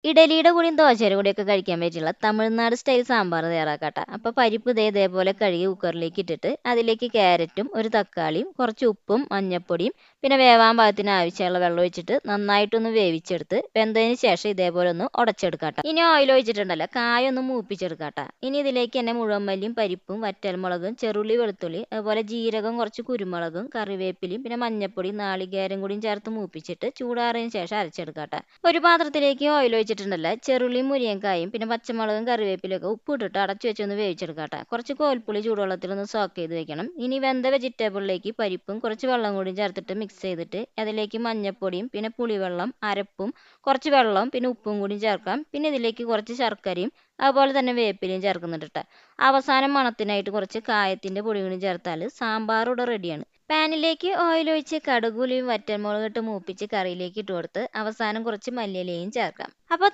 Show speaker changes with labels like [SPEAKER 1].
[SPEAKER 1] ഇഡലിയുടെ കൂടെയും ദോശയുടെ കൂടെയൊക്കെ കഴിക്കാൻ പറ്റിയുള്ള തമിഴ്നാട് സ്റ്റൈൽ സാമ്പാർ തയ്യാറാക്കാട്ടോ. അപ്പോൾ പരിപ്പ് ഇതേപോലെ കഴുകി കുക്കറിലേക്ക് ഇട്ടിട്ട് അതിലേക്ക് ക്യാരറ്റും ഒരു തക്കാളിയും കുറച്ച് ഉപ്പും മഞ്ഞൾപ്പൊടിയും പിന്നെ വേവാൻ പാകത്തിന് ആവശ്യമുള്ള വെള്ളം ഒഴിച്ചിട്ട് നന്നായിട്ടൊന്ന് വേവിച്ചെടുത്ത് വെന്തതിന് ശേഷം ഇതേപോലെ ഒന്ന് ഉടച്ചെടുക്കാട്ടോ. ഇനി ഓയിൽ ഒഴിച്ചിട്ടുണ്ടല്ലോ കായ ഒന്ന് മൂപ്പിച്ചെടുക്കാട്ടോ. ഇനി ഇതിലേക്ക് തന്നെ മുഴുവൻ മല്ലിയും പരിപ്പും വറ്റൽമുളകും ചെറുള്ളി വെളുത്തുള്ളി അതുപോലെ ജീരകം കുറച്ച് കുരുമുളകും കറിവേപ്പിലയും പിന്നെ മഞ്ഞൾപ്പൊടിയും നാളികേരം കൂടിയും ചേർത്ത് മൂപ്പിച്ചിട്ട് ചൂടാറിയതിന് ശേഷം അരച്ചെടുക്കാട്ടോ. ഒരു പാത്രത്തിലേക്ക് ഓയിൽ ഒഴിച്ചിട്ടുണ്ടല്ലോ ചെറുള്ളിയും മുരിങ്ങക്കായും പിന്നെ പച്ചമുളകും കറിവേപ്പിലൊക്കെ ഉപ്പിട്ടിട്ട് അടച്ചു വെച്ചൊന്ന് വേവിച്ചെടുക്കാട്ടെ. കുറച്ച് കോൽപ്പുളി ചൂടുവെള്ളത്തിലൊന്ന് സോക്ക് ചെയ്ത് വെക്കണം. ഇനി വെന്ത വെജിറ്റബിളിലേക്ക് പരിപ്പും കുറച്ച് വെള്ളം കൂടി ചേർത്തിട്ട് മിക്സ് ചെയ്തിട്ട് അതിലേക്ക് മഞ്ഞൾപ്പൊടിയും പിന്നെ പുളിവെള്ളം അരപ്പും കുറച്ച് വെള്ളവും പിന്നെ ഉപ്പും കൂടി ചേർക്കാം. പിന്നെ ഇതിലേക്ക് കുറച്ച് ശർക്കരയും അതുപോലെ തന്നെ വേപ്പിലയും ചേർക്കുന്നുണ്ട്. അവസാനം മണത്തിനായിട്ട് കുറച്ച് കായത്തിൻ്റെ പൊടി കൂടി ചേർത്താൽ സാമ്പാർ ഇവിടെ റെഡിയാണ്. പാനിലേക്ക് ഓയിൽ ഒഴിച്ച് കടുകുലിയും വറ്റൽമുളക് ഇട്ട് മൂപ്പിച്ച് കറിയിലേക്ക് ഇട്ട് കൊടുത്ത് അവസാനം കുറച്ച് മല്ലിയിലയും ചേർക്കാം. അപ്പോൾ